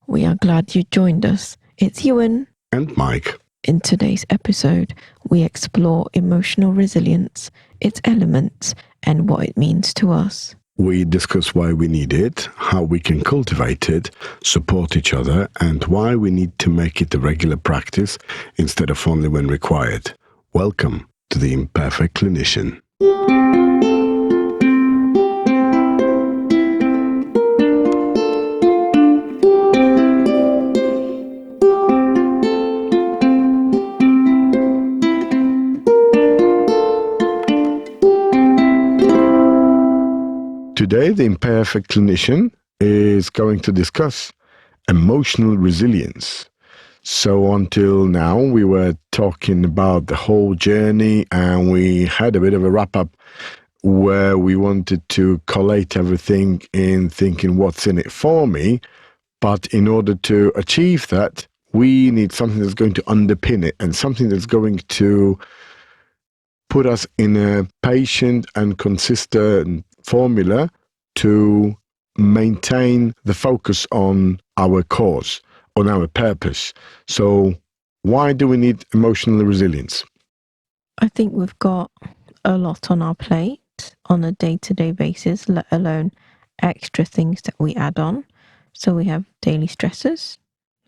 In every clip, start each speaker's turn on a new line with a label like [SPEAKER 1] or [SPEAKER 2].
[SPEAKER 1] We are glad you joined us. It's Yuen.
[SPEAKER 2] And Mike.
[SPEAKER 1] In today's episode, we explore emotional resilience, its elements, and what it means to us.
[SPEAKER 2] We discuss why we need it, how we can cultivate it, support each other, and why we need to make it a regular practice instead of only when required. Welcome to the Imperfect Clinician. Today, the Imperfect Clinician is going to discuss emotional resilience. So until now, we were talking about the whole journey, and we had a bit of a wrap-up where we wanted to collate everything in thinking what's in it for me. But in order to achieve that, we need something that's going to underpin it and something that's going to put us in a patient and consistent formula to maintain the focus on our cause, on our purpose. So why do we need emotional resilience?
[SPEAKER 1] I think we've got a lot on our plate on a day-to-day basis, let alone extra things that we add on. So we have daily stresses,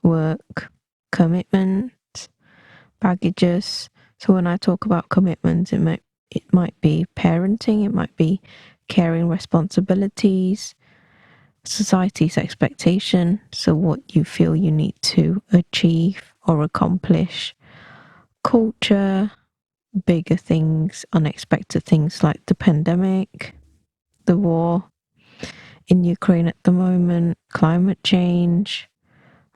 [SPEAKER 1] work, commitments, baggages. So when I talk about commitments, it might be parenting, it might be caring responsibilities, society's expectation, so what you feel you need to achieve or accomplish, culture, bigger things, unexpected things like the pandemic, the war in Ukraine at the moment, climate change,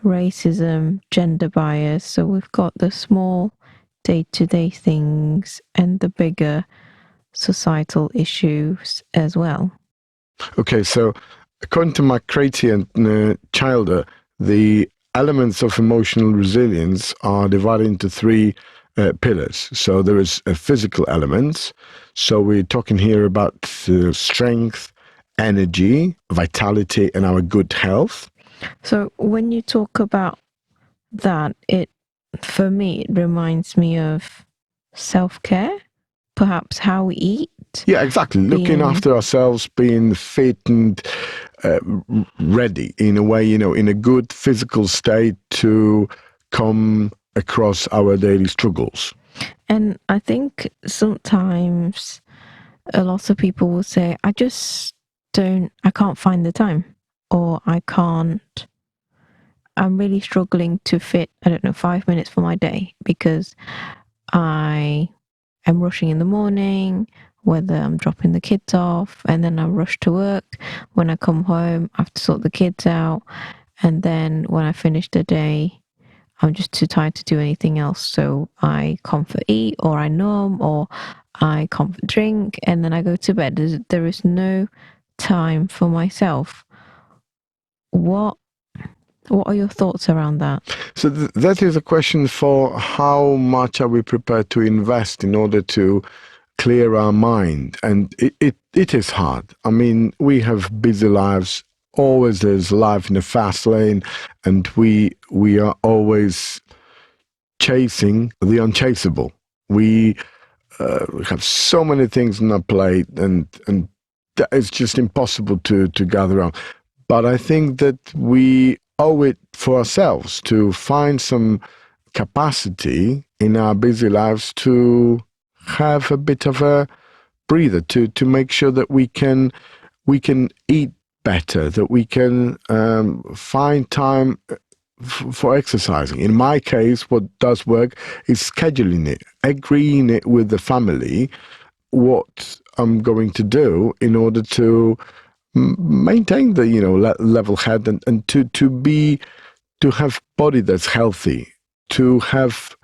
[SPEAKER 1] racism, gender bias. So we've got the small day-to-day things and the bigger societal issues as well.
[SPEAKER 2] Okay, so according to McCarthy and Childer, the elements of emotional resilience are divided into three pillars. So there is a physical element. So we're talking here about strength, energy, vitality, and our good health.
[SPEAKER 1] So when you talk about that, for me, it reminds me of self-care, perhaps how we eat.
[SPEAKER 2] Yeah, exactly. Looking after ourselves, being fit and ready in a way, in a good physical state to come across our daily struggles.
[SPEAKER 1] And I think sometimes a lot of people will say, I can't find the time, or I'm really struggling to fit, 5 minutes for my day because I am rushing in the morning, whether I'm dropping the kids off, and then I rush to work. When I come home, I have to sort the kids out. And then when I finish the day, I'm just too tired to do anything else. So I comfort eat, or I numb, or I comfort drink, and then I go to bed. There is no time for myself. What are your thoughts around that?
[SPEAKER 2] So that is a question for how much are we prepared to invest in order to clear our mind. And it is hard. I mean, we have busy lives. Always there's life in a fast lane, and we are always chasing the unchaseable. We have so many things on our plate, and that it's just impossible to gather around. But I think that we owe it for ourselves to find some capacity in our busy lives to have a bit of a breather, to make sure that we can eat better, that we can find time for exercising. In my case, what does work is scheduling it, agreeing it with the family, what I'm going to do in order to maintain the level head and to have body that's healthy, to have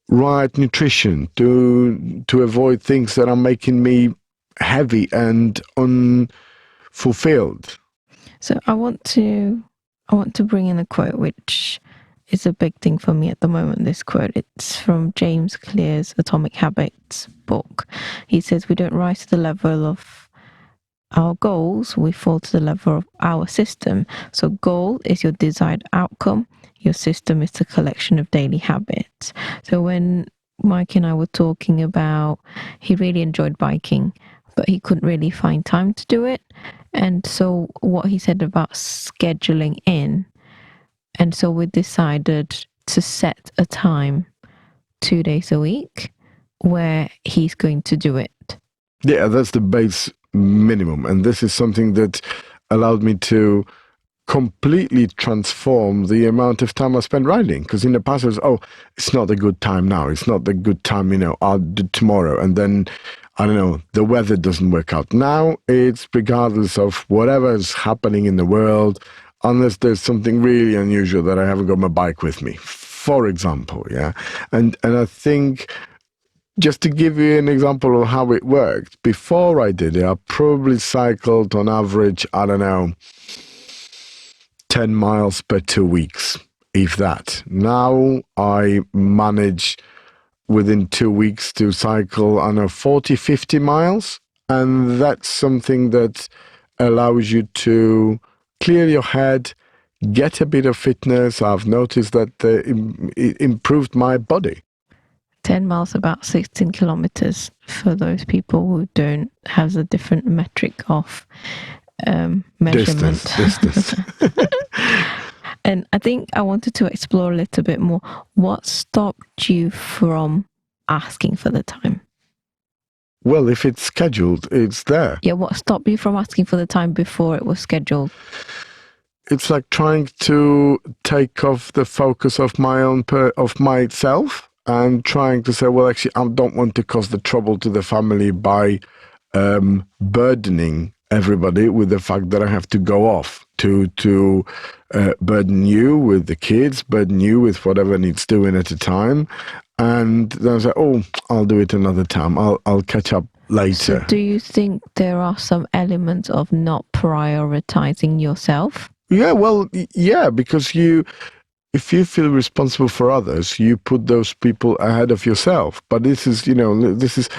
[SPEAKER 2] right nutrition, to avoid things that are making me heavy and unfulfilled.
[SPEAKER 1] So I want to bring in a quote which is a big thing for me at the moment. This quote, it's from James Clear's Atomic Habits book. He says, we don't rise to the level of our goals, we fall to the level of our system. So goal is your desired outcome. Your system is the collection of daily habits. So when Mike and I were talking about, he really enjoyed biking, but he couldn't really find time to do it. And so what he said about scheduling in, and so we decided to set a time 2 days a week where he's going to do it.
[SPEAKER 2] Yeah, that's the base minimum. And this is something that allowed me to completely transform the amount of time I spend riding. Because in the past, it was, oh, it's not a good time now. It's not a good time, I'll do tomorrow. And then, I don't know, the weather doesn't work out. Now it's regardless of whatever is happening in the world, unless there's something really unusual that I haven't got my bike with me, for example, yeah. And I think, just to give you an example of how it worked, before I did it, I probably cycled on average, I don't know, 10 miles per 2 weeks, if that. Now I manage within 2 weeks to cycle, I don't know, 40, 50 miles. And that's something that allows you to clear your head, get a bit of fitness. I've noticed that it improved my body.
[SPEAKER 1] 10 miles, about 16 kilometers for those people who don't have a different metric of measurement.
[SPEAKER 2] Distance.
[SPEAKER 1] And I think I wanted to explore a little bit more. What stopped you from asking for the time?
[SPEAKER 2] Well, if it's scheduled, it's there.
[SPEAKER 1] Yeah, what stopped you from asking for the time before it was scheduled?
[SPEAKER 2] It's like trying to take off the focus of of myself and trying to say, well, actually, I don't want to cause the trouble to the family by burdening everybody with the fact that I have to go off to burden you with the kids, burden you with whatever needs doing at a time. And then I say, oh, I'll do it another time. I'll catch up later.
[SPEAKER 1] So do you think there are some elements of not prioritizing yourself?
[SPEAKER 2] Yeah, well, yeah, because if you feel responsible for others, you put those people ahead of yourself. But this is, this is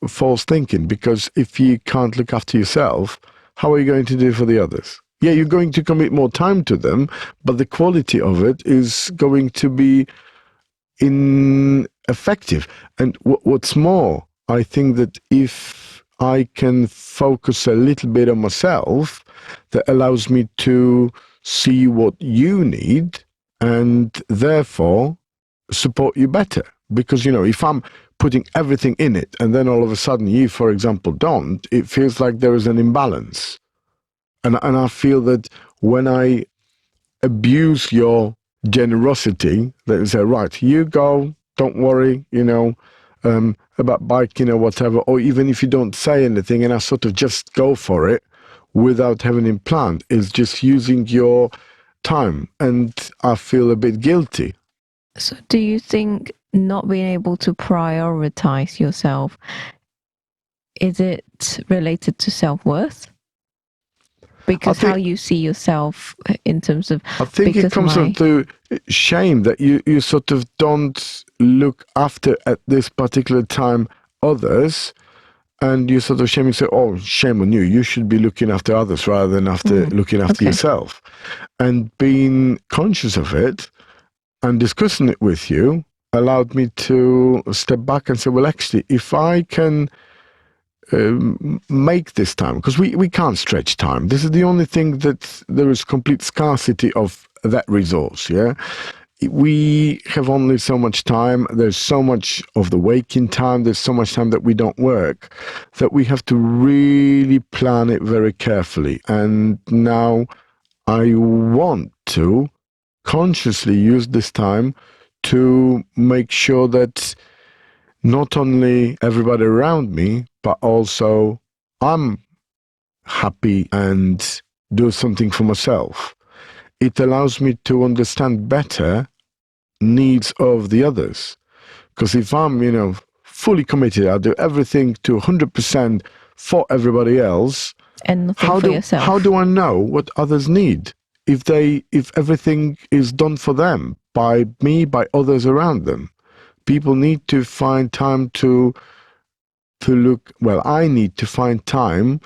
[SPEAKER 2] false thinking, because if you can't look after yourself, how are you going to do for the others? Yeah, you're going to commit more time to them, but the quality of it is going to be ineffective. And what's more, I think that if I can focus a little bit on myself, that allows me to see what you need and therefore support you better. Because, if I'm putting everything in it and then all of a sudden you, for example, don't, it feels like there is an imbalance. And I feel that when I abuse your generosity, that you say, right, you go, don't worry, about biking or whatever, or even if you don't say anything and I sort of just go for it without having it planned, is just using your time. And I feel a bit guilty.
[SPEAKER 1] So do you think not being able to prioritize yourself, is it related to self-worth? Because how you see yourself in terms of...
[SPEAKER 2] I think it comes from the shame that you sort of don't look after at this particular time others, and you sort of shame and say, oh, shame on you. You should be looking after others rather than looking after yourself. And being conscious of it and discussing it with you allowed me to step back and say, well, actually, if I can make this time, because we can't stretch time. This is the only thing that there is complete scarcity of that resource, yeah? We have only so much time. There's so much of the waking time. There's so much time that we don't work, that we have to really plan it very carefully. And now I want to consciously use this time to make sure that not only everybody around me, but also I'm happy and do something for myself. It allows me to understand better needs of the others. Because if I'm, fully committed, I do everything to 100% for everybody else.
[SPEAKER 1] And nothing for yourself.
[SPEAKER 2] How do I know what others need? If everything is done for them, by me, by others around them. People need to find time to look, well, I need to find time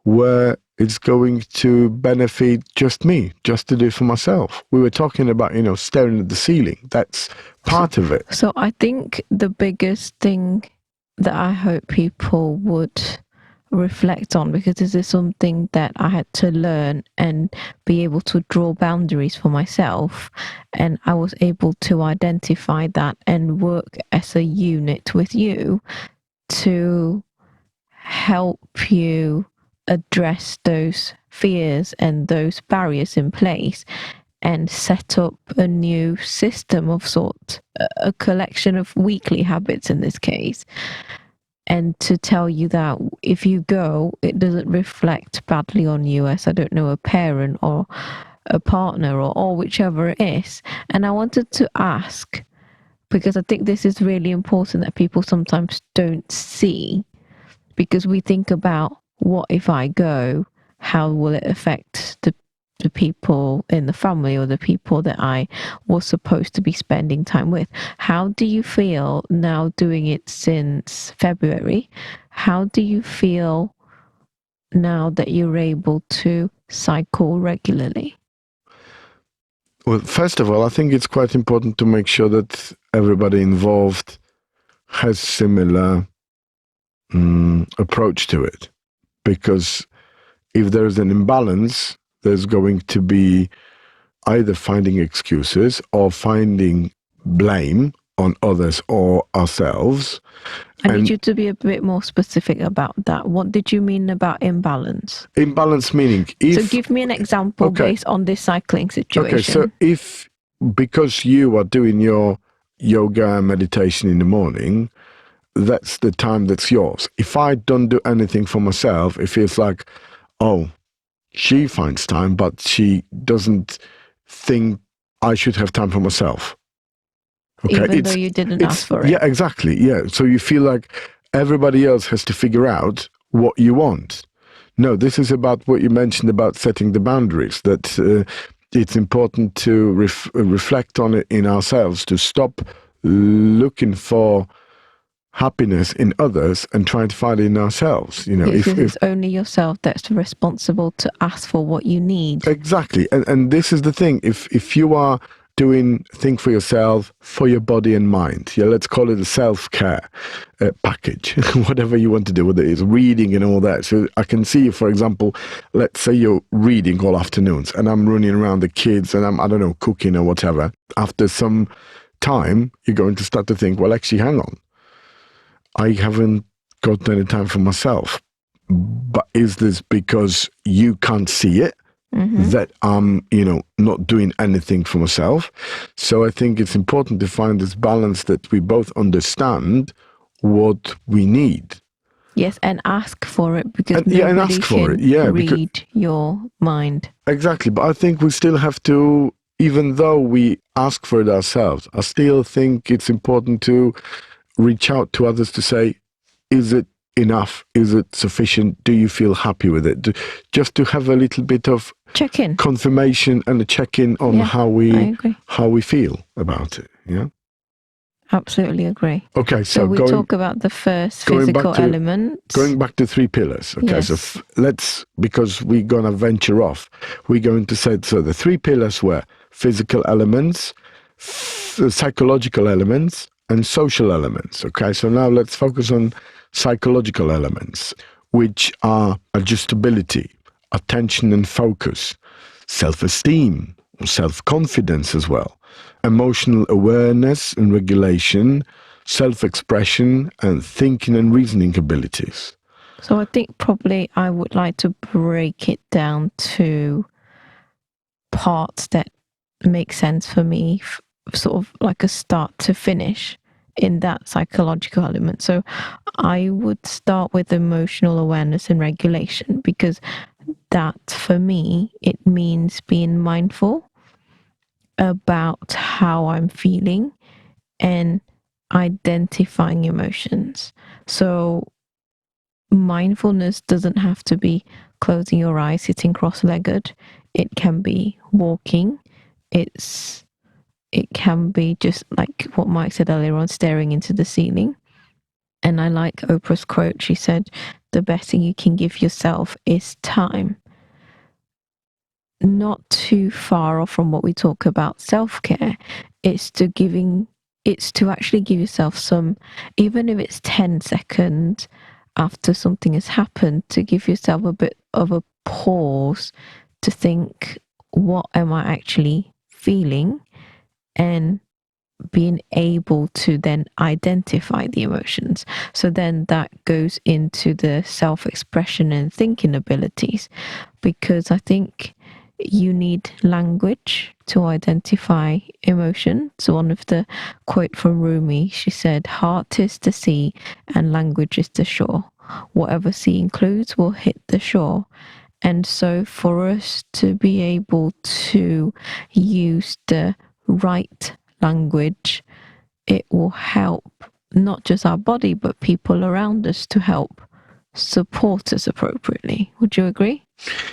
[SPEAKER 2] where it's going to benefit just me, just to do it for myself. We were talking about, staring at the ceiling. That's part of it.
[SPEAKER 1] So I think the biggest thing that I hope people would reflect on, because this is something that I had to learn and be able to draw boundaries for myself, and I was able to identify that and work as a unit with you to help you address those fears and those barriers in place and set up a new system of sort, a collection of weekly habits in this case. And to tell you that if you go, it doesn't reflect badly on you as, I don't know, a parent or a partner or whichever it is. And I wanted to ask, because I think this is really important that people sometimes don't see, because we think about, what if I go? How will it affect the people in the family or the people that I was supposed to be spending time with? How do you feel now doing it since February? How do you feel now that you're able to cycle regularly?
[SPEAKER 2] Well, first of all, I think it's quite important to make sure that everybody involved has similar approach to it, because if there's an imbalance, there's going to be either finding excuses or finding blame on others or ourselves.
[SPEAKER 1] I need you to be a bit more specific about that. What did you mean about imbalance?
[SPEAKER 2] Imbalance meaning
[SPEAKER 1] so give me an example based on this cycling situation.
[SPEAKER 2] Okay, so if, because you are doing your yoga and meditation in the morning, that's the time that's yours. If I don't do anything for myself, it feels like, oh, she finds time, but she doesn't think I should have time for myself.
[SPEAKER 1] Okay, even though you didn't ask for it.
[SPEAKER 2] Yeah, exactly. Yeah. So you feel like everybody else has to figure out what you want. No, this is about what you mentioned about setting the boundaries, that it's important to reflect on it in ourselves, to stop looking for happiness in others and trying to find it in ourselves.
[SPEAKER 1] If it's only yourself that's responsible to ask for what you need.
[SPEAKER 2] Exactly. And this is the thing. If you are doing things for yourself, for your body and mind, let's call it a self-care package, whatever you want to do, whether it's reading and all that. So I can see, for example, let's say you're reading all afternoons and I'm running around the kids and I'm, I don't know, cooking or whatever. After some time, you're going to start to think, well, actually, hang on. I haven't got any time for myself. But is this because you can't see it? That I'm, not doing anything for myself. So I think it's important to find this balance that we both understand what we need.
[SPEAKER 1] Yes, and ask for it, because nobody can read your mind.
[SPEAKER 2] Exactly, but I think we still have to, even though we ask for it ourselves, I still think it's important to reach out to others to say, is it enough? Is it sufficient? Do you feel happy with it? Just to have a little bit of
[SPEAKER 1] check-in,
[SPEAKER 2] confirmation and a check-in on how we feel about it. Yeah,
[SPEAKER 1] absolutely agree.
[SPEAKER 2] Okay,
[SPEAKER 1] so we talk about the first physical element.
[SPEAKER 2] Going back to 3 pillars. Okay, yes. So let's, because we're gonna venture off, we're going to say, so the 3 pillars were physical elements, psychological elements, and social elements. Okay, so now let's focus on psychological elements, which are adjustability, attention and focus, self-esteem, self-confidence as well, emotional awareness and regulation, self-expression, and thinking and reasoning abilities.
[SPEAKER 1] So I think probably I would like to break it down to parts that make sense for me, sort of like a start to finish in that psychological element. So I would start with emotional awareness and regulation, because that for me, it means being mindful about how I'm feeling and identifying emotions. So mindfulness doesn't have to be closing your eyes, sitting cross-legged. It can be walking. It can be just like what Mike said earlier on, staring into the ceiling. And I like Oprah's quote. She said, the best thing you can give yourself is time. Not too far off from what we talk about self-care. It's to actually give yourself some, even if it's 10 seconds after something has happened, to give yourself a bit of a pause to think, what am I actually feeling? And being able to then identify the emotions. So then that goes into the self-expression and thinking abilities, because I think you need language to identify emotion. So one of the quote from Rumi, she said, heart is the sea and language is the shore. Whatever sea includes will hit the shore. And so for us to be able to use the right language, it will help not just our body, but people around us to help support us appropriately. Would you agree?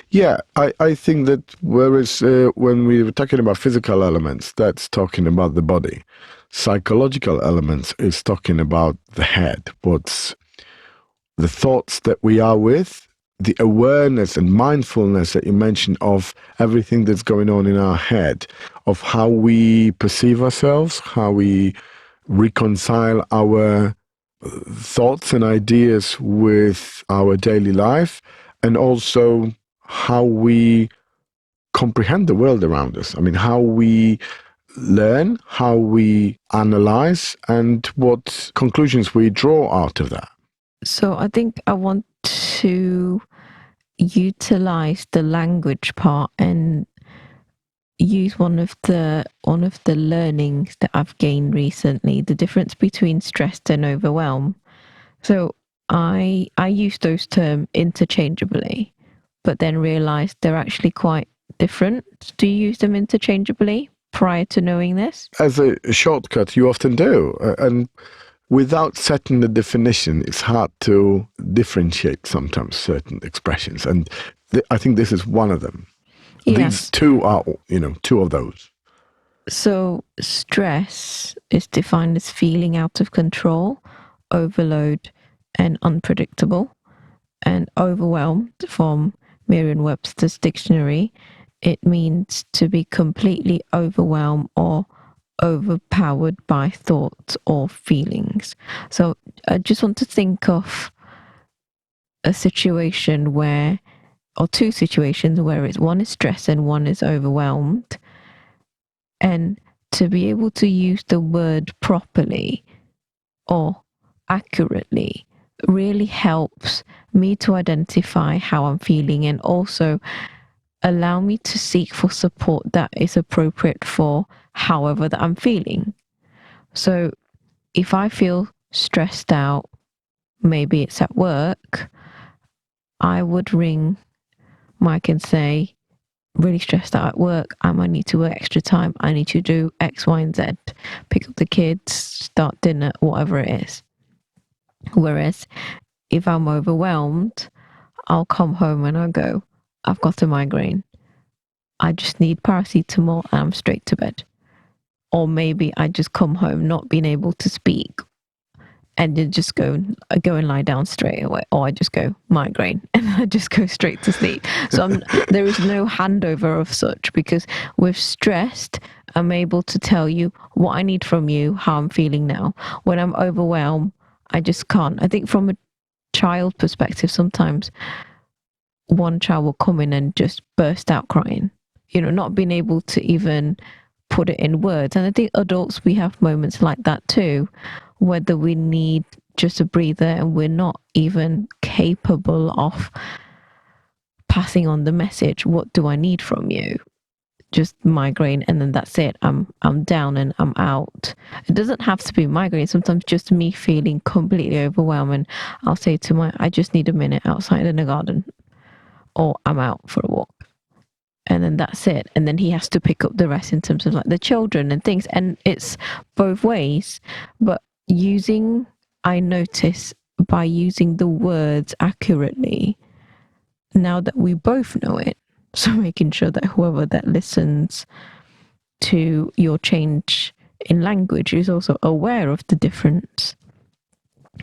[SPEAKER 2] Yeah, I think that whereas when we were talking about physical elements, that's talking about the body. Psychological elements is talking about the head, what's the thoughts that we are with, the awareness and mindfulness that you mentioned of everything that's going on in our head, of how we perceive ourselves, how we reconcile our thoughts and ideas with our daily life, and also how we comprehend the world around us. I mean, how we learn, how we analyze, and what conclusions we draw out of that.
[SPEAKER 1] So I think I want to utilize the language part and use one of the learnings that I've gained recently, the difference between stressed and overwhelmed. So I use those terms interchangeably, but then realized they're actually quite different. Do you use them interchangeably prior to knowing this?
[SPEAKER 2] As a shortcut, you often do. And without setting the definition, it's hard to differentiate sometimes certain expressions. And I think this is one of them. These
[SPEAKER 1] Yes.
[SPEAKER 2] two are, two of those.
[SPEAKER 1] So stress is defined as feeling out of control, overload, and unpredictable. And overwhelmed, from Merriam-Webster's dictionary, it means to be completely overwhelmed or overpowered by thoughts or feelings. So I just want to think of a situation where, or two situations where it's one is stress and one is overwhelmed, and to be able to use the word properly or accurately really helps me to identify how I'm feeling, and also allow me to seek for support that is appropriate for however that I'm feeling. So if I feel stressed out, maybe it's at work, I would ring Mike and say, really stressed out at work, I might need to work extra time, I need to do X, Y, and Z, pick up the kids, start dinner, whatever it is. Whereas if I'm overwhelmed, I'll come home and I'll go, I've got a migraine. I just need paracetamol and I'm straight to bed. Or maybe I just come home not being able to speak and then just go and lie down straight away. Or I just go, migraine, and I just go straight to sleep. So there is no handover of such, because with stressed, I'm able to tell you what I need from you, how I'm feeling now. When I'm overwhelmed, I just can't. I think from a child perspective, sometimes one child will come in and just burst out crying, not being able to even put it in words. And I think adults, we have moments like that too, whether we need just a breather and we're not even capable of passing on the message, what do I need from you? Just migraine, and then that's it. I'm down and I'm out. It doesn't have to be migraine. Sometimes just me feeling completely overwhelmed, and I'll say to I just need a minute outside in the garden, or I'm out for a walk, and then that's it. And then he has to pick up the rest in terms of like the children and things. And it's both ways. But I notice by using the words accurately, now that we both know it, so making sure that whoever that listens to your change in language is also aware of the difference,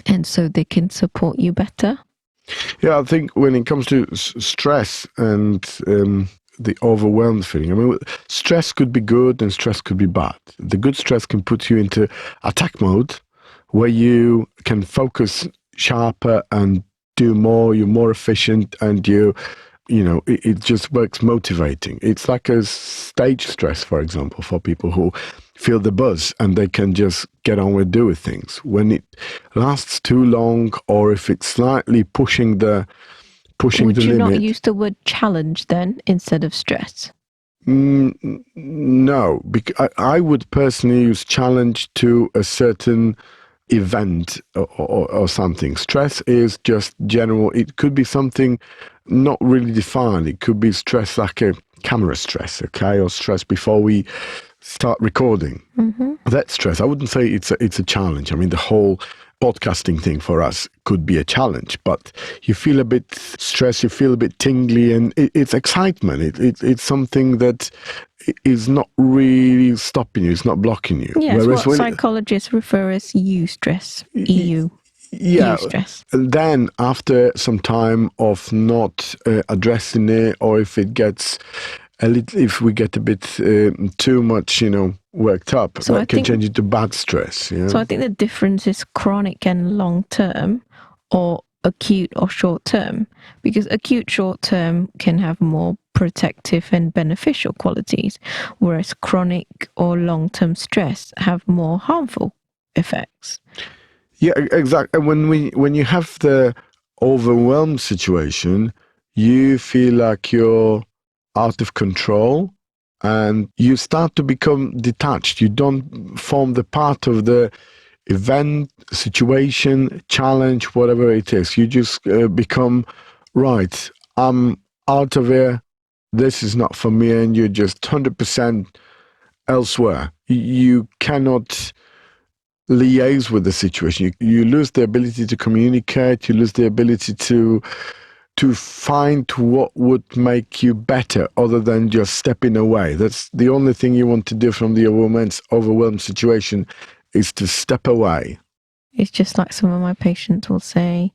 [SPEAKER 1] and so they can support you better.
[SPEAKER 2] Yeah, I think when it comes to stress and the overwhelmed feeling, I mean, stress could be good and stress could be bad. The good stress can put you into attack mode where you can focus sharper and do more, you're more efficient, and it just works motivating. It's like a stage stress, for example, for people who feel the buzz and they can just get on with doing things. When it lasts too long, or if it's slightly pushing the
[SPEAKER 1] Would you not
[SPEAKER 2] limit.
[SPEAKER 1] use the word challenge then instead of stress?
[SPEAKER 2] No, because I would personally use challenge to a certain event or something. Stress is just general. It could be something not really defined. It could be stress like a camera stress, okay, or stress before we start recording.
[SPEAKER 1] Mm-hmm.
[SPEAKER 2] That stress, I wouldn't say it's a challenge. I mean, the whole podcasting thing for us could be a challenge, but you feel a bit stressed, you feel a bit tingly, and it's excitement. It's something that is not really stopping you, it's not blocking you.
[SPEAKER 1] Yes,
[SPEAKER 2] Whereas
[SPEAKER 1] what
[SPEAKER 2] when
[SPEAKER 1] psychologists refer as eustress.
[SPEAKER 2] it,
[SPEAKER 1] EU.
[SPEAKER 2] yeah,
[SPEAKER 1] Eustress.
[SPEAKER 2] and then after some time of not addressing it, or if it gets if we get a bit too much, worked up,
[SPEAKER 1] So I
[SPEAKER 2] that can
[SPEAKER 1] think
[SPEAKER 2] change into bad stress.
[SPEAKER 1] so
[SPEAKER 2] Yeah.
[SPEAKER 1] I think the difference is chronic and long term, or acute or short term, because acute short term can have more protective and beneficial qualities, whereas chronic or long term stress have more harmful effects.
[SPEAKER 2] Yeah, exactly. And when you have the overwhelmed situation, you feel like you're out of control and you start to become detached. You don't form the part of the event, situation, challenge, whatever it is. You just become, right, I'm out of here. This is not for me. And you're just 100% elsewhere. You cannot liaise with the situation. You lose the ability to communicate. You lose the ability to find what would make you better other than just stepping away. That's the only thing you want to do from the overwhelmed situation, is to step away.
[SPEAKER 1] It's just like some of my patients will say,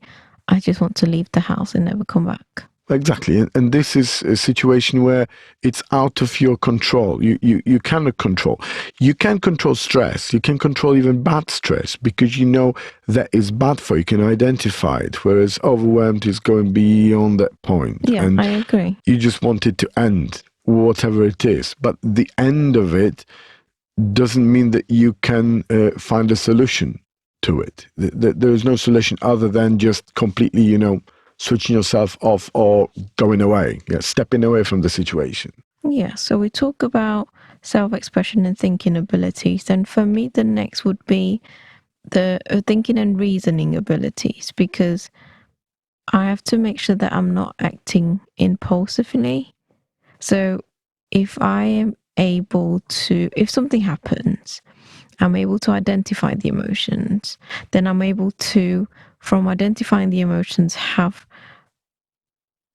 [SPEAKER 1] I just want to leave the house and never come back.
[SPEAKER 2] Exactly. And this is a situation where it's out of your control. You cannot control. You can control stress. You can control even bad stress because you know that is bad for you. You can identify it. Whereas overwhelmed is going beyond that point.
[SPEAKER 1] Yeah,
[SPEAKER 2] And
[SPEAKER 1] I agree.
[SPEAKER 2] you just want it to end, whatever it is. But the end of it doesn't mean that you can find a solution to it. There is no solution other than just completely, switching yourself off or going away, stepping away from the situation.
[SPEAKER 1] Yeah, so we talk about self expression and thinking abilities. And for me, the next would be the thinking and reasoning abilities, because I have to make sure that I'm not acting impulsively. So if I am able to, if something happens, I'm able to identify the emotions, then I'm able to, from identifying the emotions, have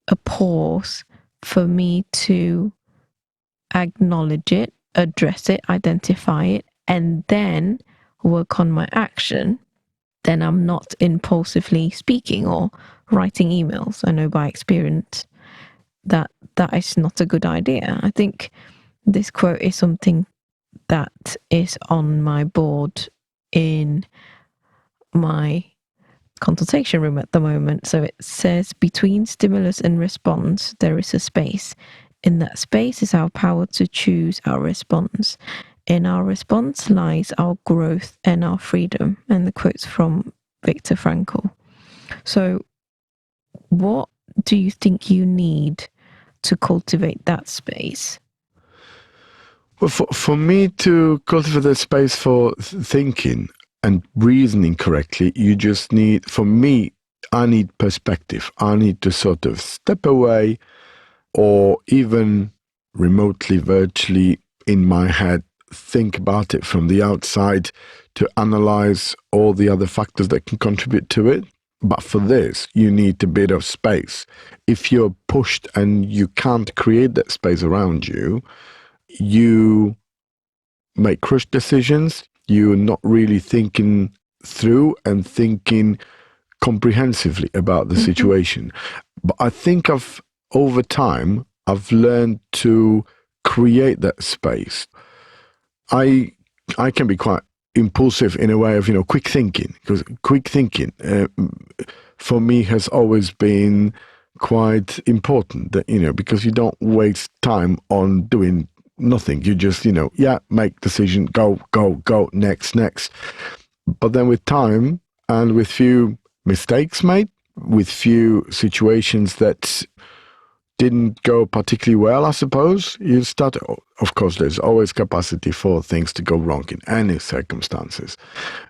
[SPEAKER 1] a pause for me to acknowledge it, address it, identify it, and then work on my action. Then I'm not impulsively speaking or writing emails. I know by experience that that is not a good idea. I think this quote is something that is on my board in my consultation room at the moment. So it says, between stimulus and response, there is a space. In that space is our power to choose our response. In our response lies our growth and our freedom. And the quote's from Viktor Frankl. So, what do you think you need to cultivate that space?
[SPEAKER 2] Well, for me to cultivate that space for thinking and reasoning correctly, you just need, for me, I need perspective. I need to sort of step away or even remotely, virtually in my head, think about it from the outside to analyze all the other factors that can contribute to it. But for this, you need a bit of space. If you're pushed and you can't create that space around you, you make rush decisions. You're not really thinking through and thinking comprehensively about the
[SPEAKER 1] Mm-hmm.
[SPEAKER 2] situation. But I think over time, I've learned to create that space. I can be quite impulsive in a way of, quick thinking, because quick thinking for me has always been quite important, that, because you don't waste time on doing nothing. You just, make decision, go, next. But then with time and with few mistakes made, with few situations that didn't go particularly well, I suppose, you start, of course, there's always capacity for things to go wrong in any circumstances,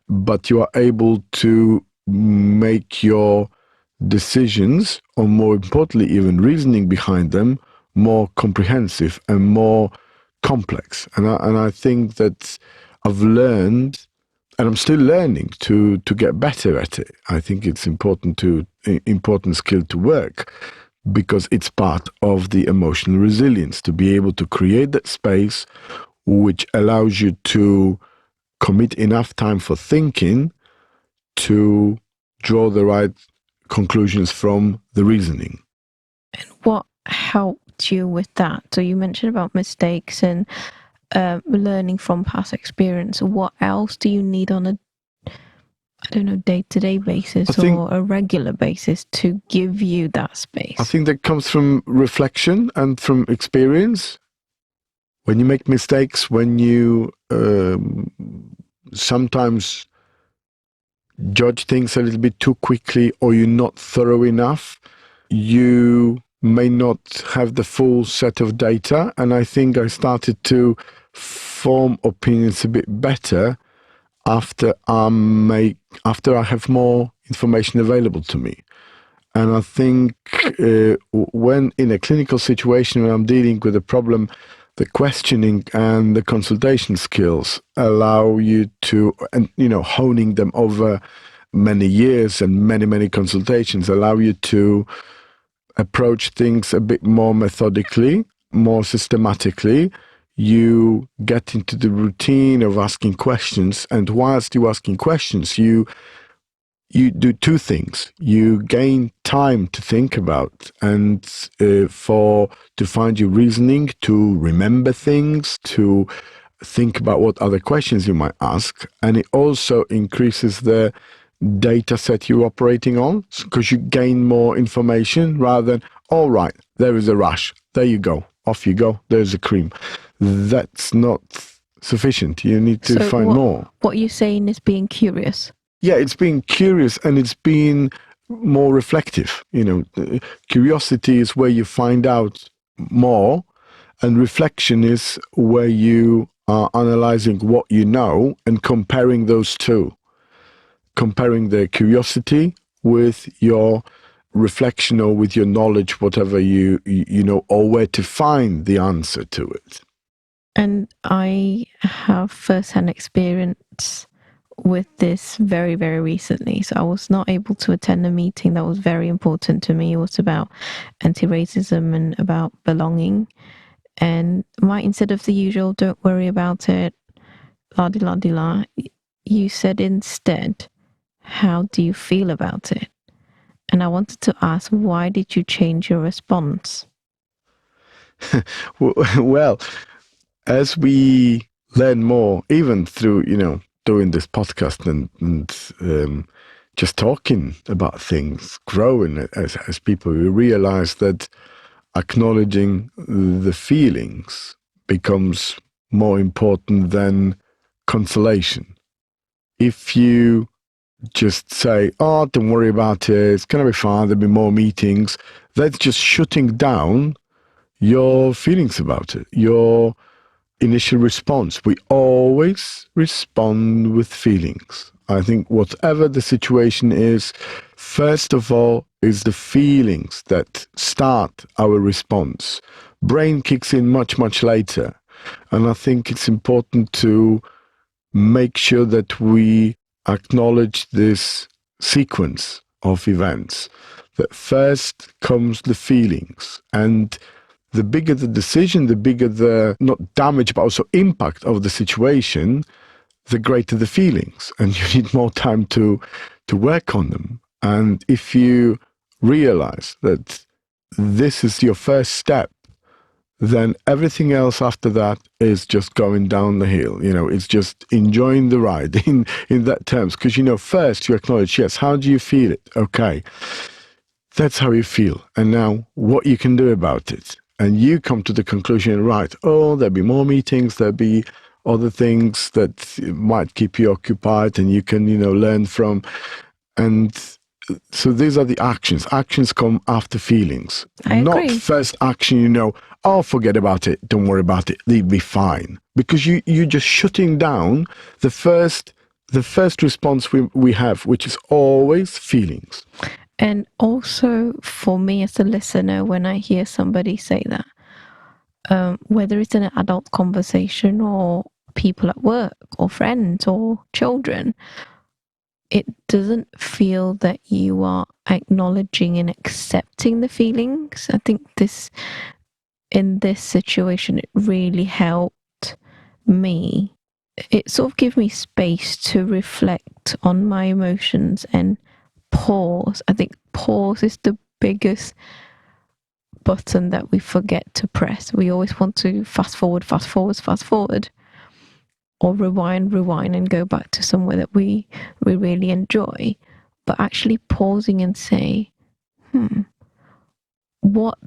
[SPEAKER 2] but you are able to make your decisions, or more importantly, even reasoning behind them, more comprehensive and more complex. And I think that I've learned, and I'm still learning to get better at it. I think it's important skill to work, because it's part of the emotional resilience to be able to create that space which allows you to commit enough time for thinking to draw the right conclusions from the reasoning.
[SPEAKER 1] And what helped you with that? So you mentioned about mistakes and learning from past experience. What else do you need on a, I don't know, day-to-day basis or a regular basis to give you that space?
[SPEAKER 2] I think that comes from reflection and from experience. When you make mistakes, when you sometimes judge things a little bit too quickly, or you're not thorough enough, you may not have the full set of data. And I think I started to form opinions a bit better after I have more information available to me. And I think when in a clinical situation, when I'm dealing with a problem, the questioning and the consultation skills allow you to, and honing them over many years and many consultations, allow you to approach things a bit more methodically, more systematically. You get into the routine of asking questions, and whilst you're asking questions, you do two things. You gain time to think about, and to find your reasoning, to remember things, to think about what other questions you might ask. And it also increases the data set you're operating on, because you gain more information rather than, all right, there is a rash, there you go, off you go, there's a cream. That's not sufficient. You need to find more.
[SPEAKER 1] What you're saying is being curious.
[SPEAKER 2] Yeah, it's being curious, and it's being more reflective. Curiosity is where you find out more, and reflection is where you are analyzing what you know and comparing those two. Comparing the curiosity with your reflection, or with your knowledge, whatever you know, or where to find the answer to it.
[SPEAKER 1] And I have first-hand experience with this very, very recently. So I was not able to attend a meeting that was very important to me. It was about anti-racism and about belonging. And instead of the usual, don't worry about it, la di la di la, you said instead, how do you feel about it? And I wanted to ask, why did you change your response?
[SPEAKER 2] Well, as we learn more, even through, doing this podcast and just talking about things, growing as people, we realize that acknowledging the feelings becomes more important than consolation. If you just say, oh, don't worry about it, it's going to be fine, there'll be more meetings, that's just shutting down your feelings about it, your initial response. We always respond with feelings. I think whatever the situation is, first of all, is the feelings that start our response. Brain kicks in much later. And I think it's important to make sure that we acknowledge this sequence of events. That first comes the feelings, and the bigger the decision, the bigger the, not damage, but also impact of the situation, the greater the feelings. And you need more time to work on them. And if you realize that this is your first step, then everything else after that is just going down the hill. It's just enjoying the ride in that terms. Because, first you acknowledge, yes, how do you feel it? Okay, that's how you feel. And now what you can do about it. And you come to the conclusion, right, there'll be more meetings, there'll be other things that might keep you occupied and you can, learn from. And so these are the actions. Actions come after feelings.
[SPEAKER 1] I
[SPEAKER 2] Not
[SPEAKER 1] agree.
[SPEAKER 2] first action, forget about it, don't worry about it, they'll be fine. Because you're just shutting down the first response we have, which is always feelings.
[SPEAKER 1] And also for me as a listener, when I hear somebody say that, whether it's an adult conversation or people at work or friends or children, it doesn't feel that you are acknowledging and accepting the feelings. I think in this situation, it really helped me. It sort of gave me space to reflect on my emotions and pause. I think pause is the biggest button that we forget to press. We always want to fast forward, or rewind, and go back to somewhere that we really enjoy. But actually pausing and say, what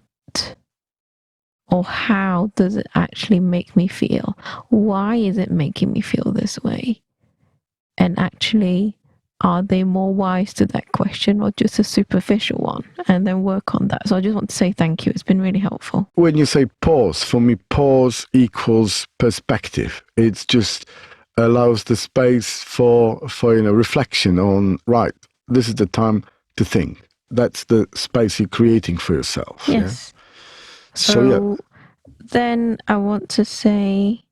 [SPEAKER 1] or how does it actually make me feel? Why is it making me feel this way? And actually, are they more wise to that question or just a superficial one? And then work on that. So I just want to say thank you. It's been really helpful.
[SPEAKER 2] When you say pause, for me, pause equals perspective. It's just allows the space for reflection on, right, this is the time to think. That's the space you're creating for yourself.
[SPEAKER 1] Yes.
[SPEAKER 2] Yeah?
[SPEAKER 1] So then I want to say,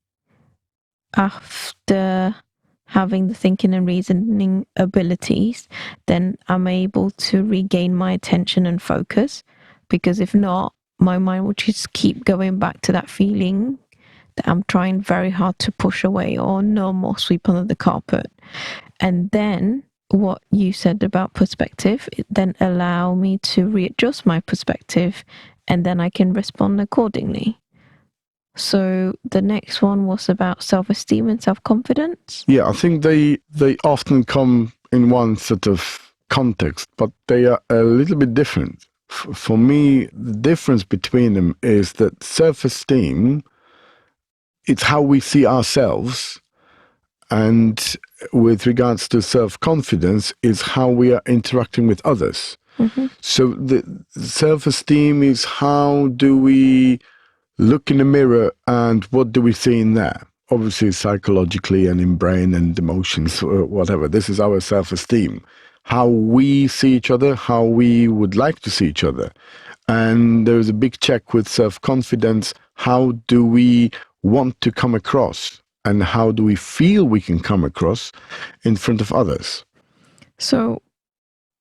[SPEAKER 1] after having the thinking and reasoning abilities, then I'm able to regain my attention and focus. Because if not, my mind will just keep going back to that feeling that I'm trying very hard to push away or numb or sweep under the carpet. And then what you said about perspective, it then allow me to readjust my perspective, and then I can respond accordingly. So the next one was about self-esteem and self-confidence.
[SPEAKER 2] Yeah, I think they often come in one sort of context, but they are a little bit different. For me, the difference between them is that self-esteem, it's how we see ourselves, and with regards to self-confidence, is how we are interacting with others.
[SPEAKER 1] Mm-hmm.
[SPEAKER 2] So the self-esteem is how do we look in the mirror and what do we see in there? Obviously, psychologically and in brain and emotions, or whatever. This is our self-esteem. How we see each other, how we would like to see each other. And there's a big check with self-confidence. How do we want to come across? And how do we feel we can come across in front of others?
[SPEAKER 1] So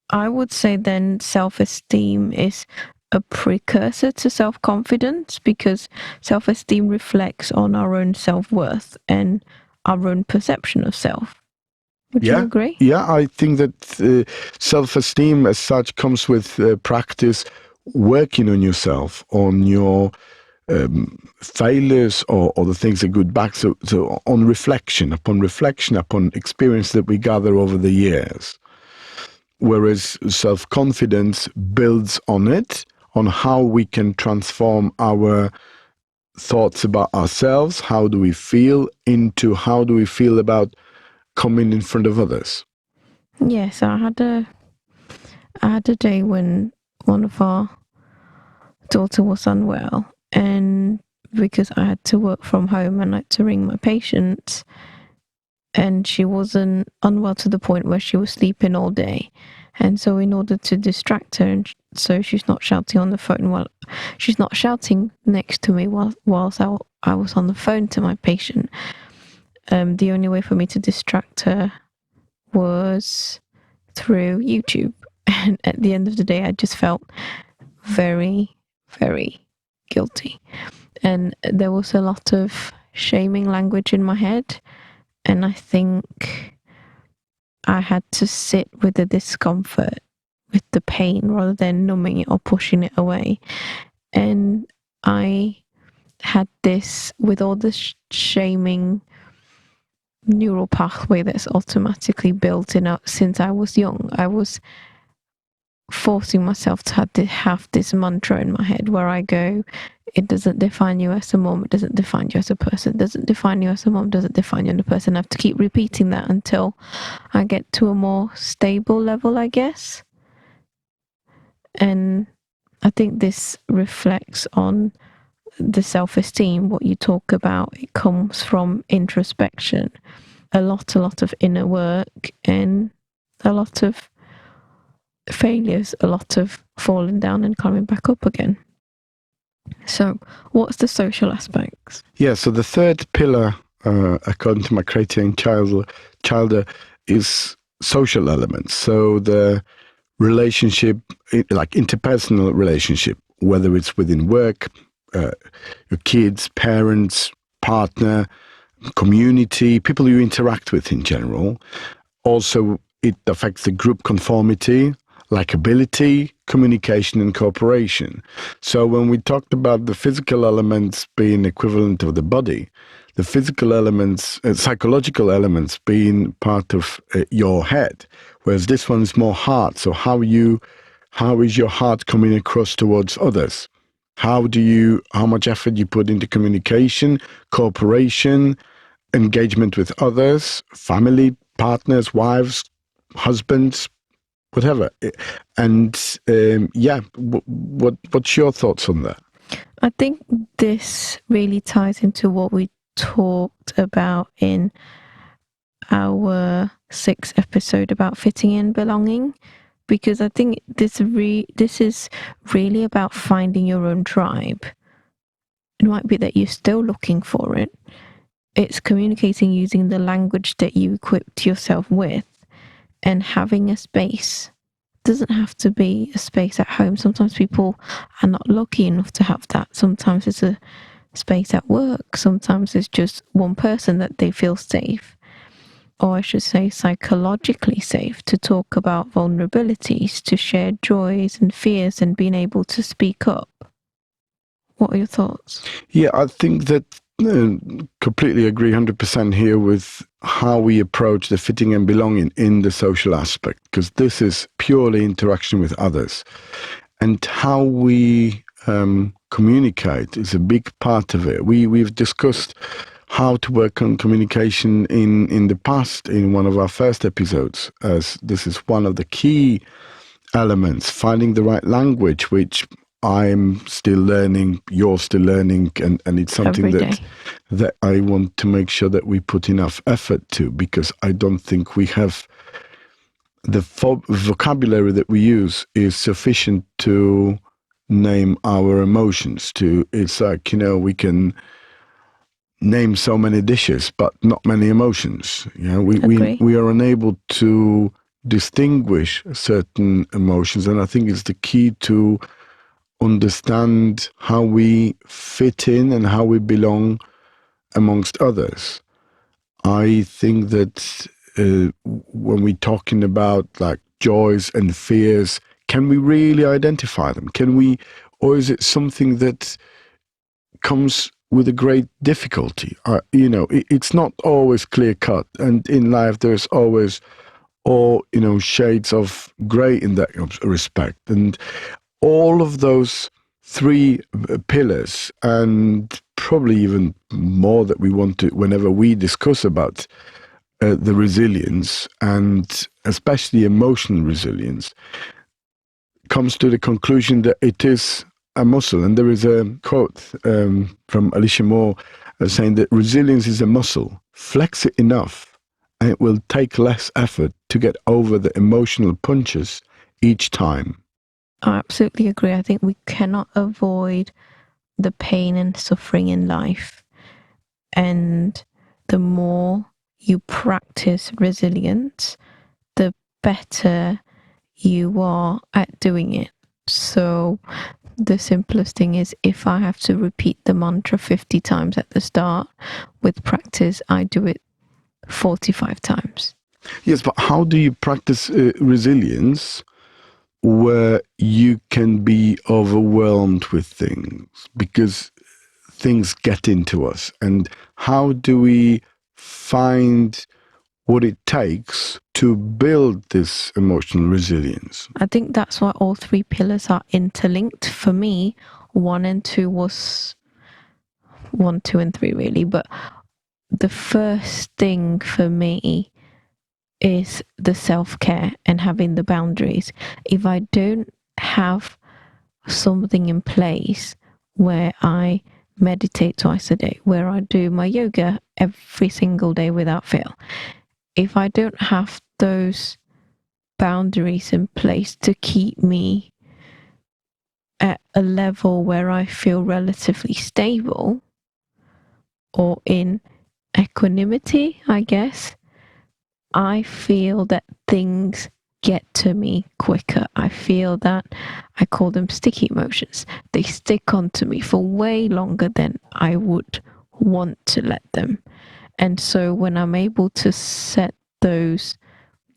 [SPEAKER 1] I would say then self-esteem is a precursor to self-confidence, because self-esteem reflects on our own self-worth and our own perception of self. Would you agree?
[SPEAKER 2] Yeah, I think that self-esteem as such comes with practice, working on yourself, on your failures or the things that go back. So on reflection, upon experience that we gather over the years. Whereas self-confidence builds on it, on how we can transform our thoughts about ourselves, how do we feel, into how do we feel about coming in front of others.
[SPEAKER 1] Yes, I had a day when one of our daughter was unwell, and because I had to work from home and I had to ring my patients, and she wasn't unwell to the point where she was sleeping all day. And so in order to distract her, and so she's not shouting on the phone, while she's not shouting next to me whilst I was on the phone to my patient, the only way for me to distract her was through YouTube. And at the end of the day, I just felt very, very guilty. And there was a lot of shaming language in my head. And I think I had to sit with the discomfort with the pain rather than numbing it or pushing it away. And I had this with all the shaming neural pathway that's automatically built in since I was young. I was forcing myself to have this mantra in my head where I go, it doesn't define you as a mom, it doesn't define you as a person, it doesn't define you as a mom, doesn't define you as a person. I have to keep repeating that until I get to a more stable level, I guess. And I think this reflects on the self-esteem, what you talk about. It comes from introspection, a lot of inner work, and a lot of failures, a lot of falling down and coming back up again. So what's the social aspects?
[SPEAKER 2] Yeah, so the third pillar, according to my criterion childer, is social elements. So the relationship, like interpersonal relationship, whether it's within work, your kids, parents, partner, community, people you interact with in general. Also, it affects the group conformity, likability, communication, and cooperation. So when we talked about the physical elements being equivalent of the body, the physical elements, psychological elements being part of your head, whereas this one is more heart. So how is your heart coming across towards others? How much effort you put into communication, cooperation, engagement with others, family, partners, wives, husbands, whatever. And what's your thoughts on that?
[SPEAKER 1] I think this really ties into what we talked about in our 6th episode about fitting in, belonging, because I think this is really about finding your own tribe. It might be that you're still looking for it. It's communicating using the language that you equipped yourself with, and having a space. It doesn't have to be a space at home. Sometimes people are not lucky enough to have that. Sometimes it's a space at work. Sometimes it's just one person that they feel safe, or I should say psychologically safe, to talk about vulnerabilities, to share joys and fears, and being able to speak up. What are your thoughts?
[SPEAKER 2] Yeah, I think that completely agree 100% here with how we approach the fitting and belonging in the social aspect, because this is purely interaction with others. And how we communicate is a big part of it. We've discussed how to work on communication in the past in one of our first episodes, as this is one of the key elements, finding the right language, which I'm still learning, you're still learning, and it's something that I want to make sure that we put enough effort to, because I don't think we have the vocabulary that we use is sufficient to name our emotions. It's like, we can name so many dishes, but not many emotions. We are unable to distinguish certain emotions, and I think it's the key to understand how we fit in and how we belong amongst others. I think that when we're talking about like joys and fears, can we really identify them? Or is it something that comes with a great difficulty? It's not always clear cut, and in life there's always shades of grey in that respect. And all of those three pillars, and probably even more that we want to, whenever we discuss about the resilience, and especially emotional resilience, comes to the conclusion that it is a muscle. And there is a quote from Alicia Moore saying that resilience is a muscle. Flex it enough and it will take less effort to get over the emotional punches each time.
[SPEAKER 1] I absolutely agree. I think we cannot avoid the pain and suffering in life. And the more you practice resilience, the better you are at doing it. So the simplest thing is, if I have to repeat the mantra 50 times at the start, with practice, I do it 45 times.
[SPEAKER 2] Yes, but how do you practice resilience where you can be overwhelmed with things because things get into us? And how do we find what it takes to build this emotional resilience?
[SPEAKER 1] I think that's why all three pillars are interlinked. For me, 1 and 2 was 1, 2, and 3 really, but the first thing for me is the self-care and having the boundaries. If I don't have something in place where I meditate twice a day, where I do my yoga every single day without fail, if I don't have those boundaries in place to keep me at a level where I feel relatively stable or in equanimity, I guess, I feel that things get to me quicker. I feel that I call them sticky emotions. They stick onto me for way longer than I would want to let them. And so when I'm able to set those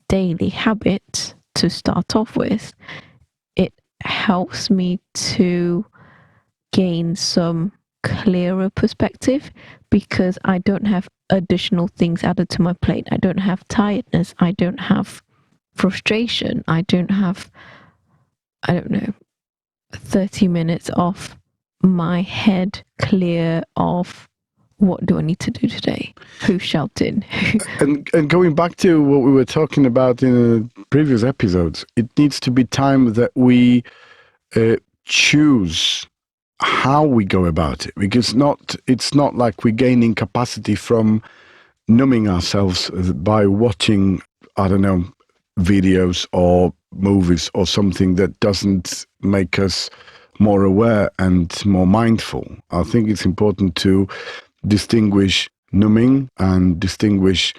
[SPEAKER 1] daily habits to start off with, it helps me to gain some clearer perspective because I don't have additional things added to my plate. I don't have tiredness. I don't have frustration. I don't have, 30 minutes off my head clear of what do I need to do today? Who's shouting?
[SPEAKER 2] And going back to what we were talking about in previous episodes, it needs to be time that we choose how we go about it, because it's not like we're gaining capacity from numbing ourselves by watching, I don't know, videos or movies or something that doesn't make us more aware and more mindful. I think it's important to distinguish numbing and distinguish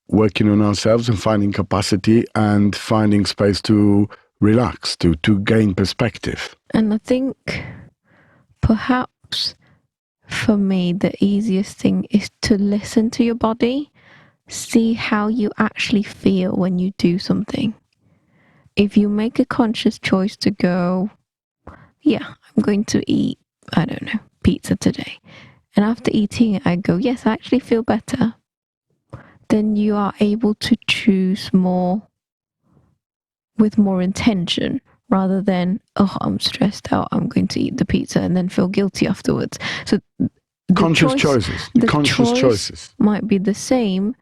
[SPEAKER 2] working on ourselves and finding capacity and finding space to relax, to gain perspective.
[SPEAKER 1] And I think perhaps for me, the easiest thing is to listen to your body, see how you actually feel when you do something. If you make a conscious choice to go, yeah, I'm going to eat, I don't know, pizza today. And after eating it, I go, yes, I actually feel better. Then you are able to choose more with more intention rather than, oh, I'm stressed out, I'm going to eat the pizza and then feel guilty afterwards. So
[SPEAKER 2] Conscious choices.
[SPEAKER 1] The
[SPEAKER 2] Conscious choices
[SPEAKER 1] might be the same,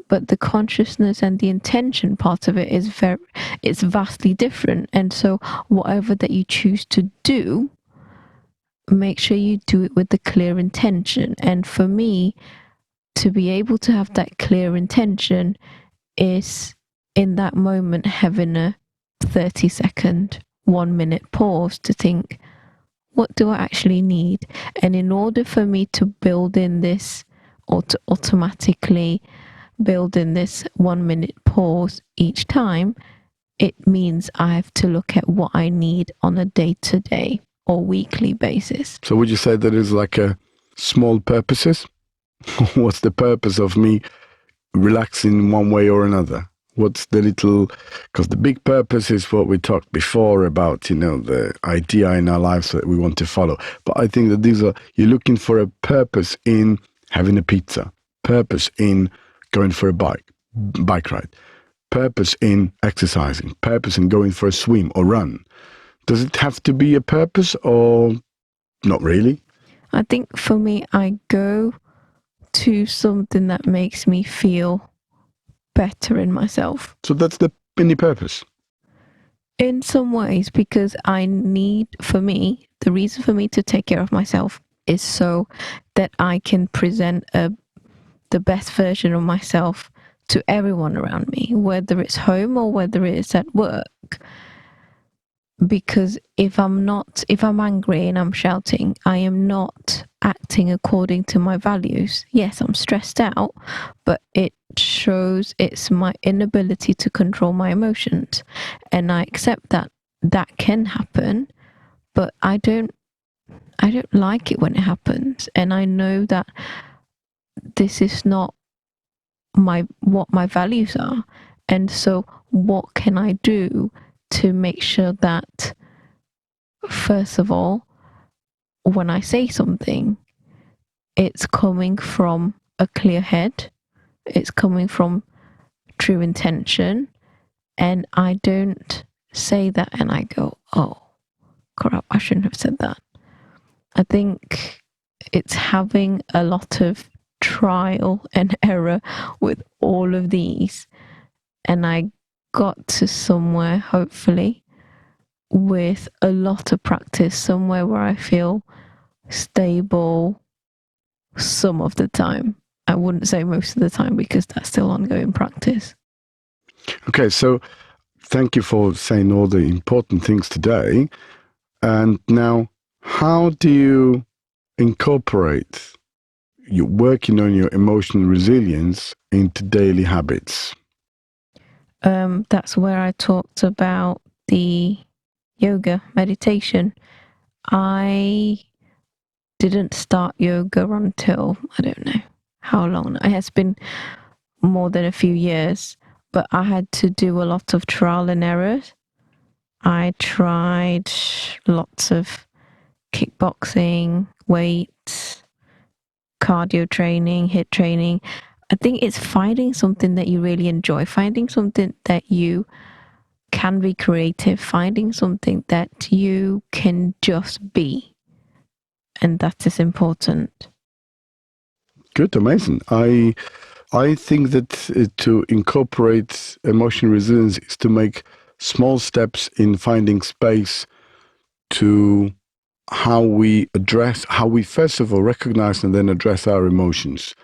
[SPEAKER 1] but the consciousness and the intention part of it is it's vastly different. And so whatever that you choose to do, make sure you do it with the clear intention. And for me, to be able to have that clear intention is in that moment having a 30-second, 1 minute pause to think, what do I actually need? And in order for me to build in this or to automatically build in this 1 minute pause each time, it means I have to look at what I need on a day-to-day or weekly basis.
[SPEAKER 2] So would you say that is like a small purposes? What's the purpose of me relaxing in one way or another? What's the little, because the big purpose is what we talked before about, the idea in our lives that we want to follow. But I think that you're looking for a purpose in having a pizza, purpose in going for a bike ride, purpose in exercising, purpose in going for a swim or run. Does it have to be a purpose or not really?
[SPEAKER 1] I think for me, I go to something that makes me feel better in myself.
[SPEAKER 2] So that's the only purpose.
[SPEAKER 1] In some ways, because the reason for me to take care of myself is so that I can present the best version of myself to everyone around me, whether it's home or whether it's at work. Because if I'm angry and I'm shouting, I am not acting according to my values. Yes, I'm stressed out, but it shows it's my inability to control my emotions. And I accept that can happen, but I don't like it when it happens. And I know that this is not what my values are. And so what can I do to make sure that, first of all, when I say something, it's coming from a clear head, it's coming from true intention, and I don't say that and I go, oh crap, I shouldn't have said that. I think it's having a lot of trial and error with all of these, and I got to somewhere, hopefully, with a lot of practice, somewhere where I feel stable some of the time. I wouldn't say most of the time because that's still ongoing practice.
[SPEAKER 2] Okay, so thank you for saying all the important things today. And now, how do you incorporate your working on your emotional resilience into daily habits?
[SPEAKER 1] That's where I talked about the yoga meditation. I didn't start yoga until, I don't know how long. It has been more than a few years, but I had to do a lot of trial and errors. I tried lots of kickboxing, weights, cardio training, HIIT training. I think it's finding something that you really enjoy, finding something that you can be creative, finding something that you can just be. And that is important.
[SPEAKER 2] Good, amazing. I think that to incorporate emotional resilience is to make small steps in finding space to how we first of all recognize and then address our emotions.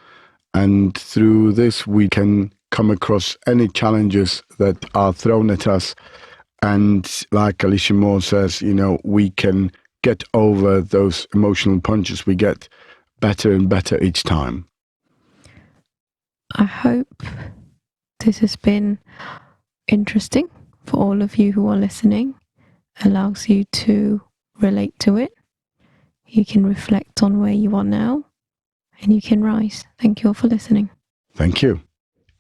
[SPEAKER 2] And through this, we can come across any challenges that are thrown at us. And like Alicia Moore says, we can get over those emotional punches. We get better and better each time.
[SPEAKER 1] I hope this has been interesting for all of you who are listening, allows you to relate to it. You can reflect on where you are now and you can rise. Thank you all for listening.
[SPEAKER 2] Thank you.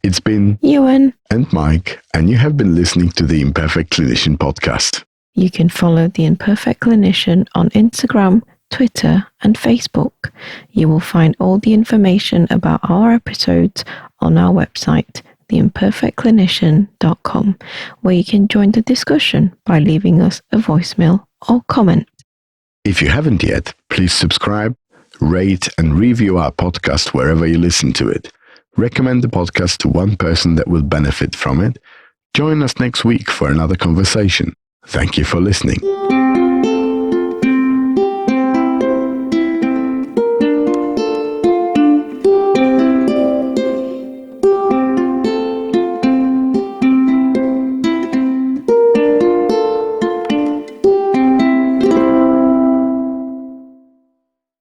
[SPEAKER 2] It's been
[SPEAKER 1] Yuen
[SPEAKER 2] and Mike, and you have been listening to the Imperfect Clinician podcast.
[SPEAKER 1] You can follow the Imperfect Clinician on Instagram, Twitter, and Facebook. You will find all the information about our episodes on our website, theimperfectclinician.com, where you can join the discussion by leaving us a voicemail or comment.
[SPEAKER 2] If you haven't yet, please subscribe, rate, and review our podcast wherever you listen to it. Recommend the podcast to one person that will benefit from it. Join us next week for another conversation. Thank you for listening.